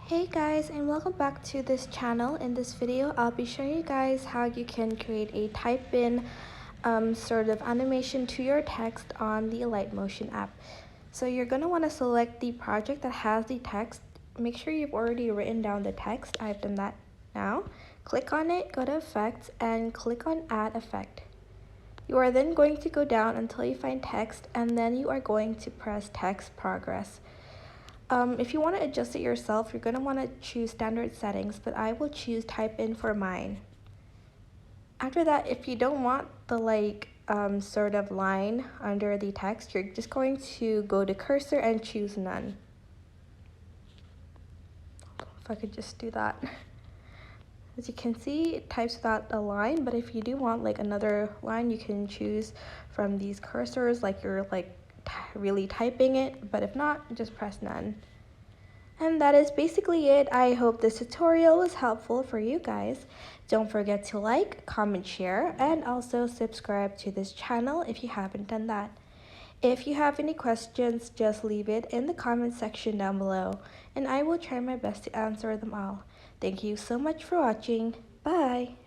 Hey guys, and welcome back to this channel. In this video I'll be showing you guys how you can create a type in sort of animation to your text on the Alight Motion app. So you're going to want to select the project that has the text. Make sure you've already written down the text. I've done that now. Click on it, go to effects, and click on add effect. You are then going to go down until you find text, and then you are going to press text progress. If you want to adjust it yourself, you're going to want to choose standard settings, but I will choose type in for mine. After that, if you don't want the sort of line under the text, you're just going to go to cursor and choose none. If I could just do that. As you can see, it types without a line, but if you do want like another line, you can choose from these cursors like you're really typing it, but if not, just press none. And that is basically it. I hope this tutorial was helpful for you guys. Don't forget to like, comment, share, and also subscribe to this channel if you haven't done that. If you have any questions, just leave it in the comment section down below, and I will try my best to answer them all. Thank you so much for watching. Bye!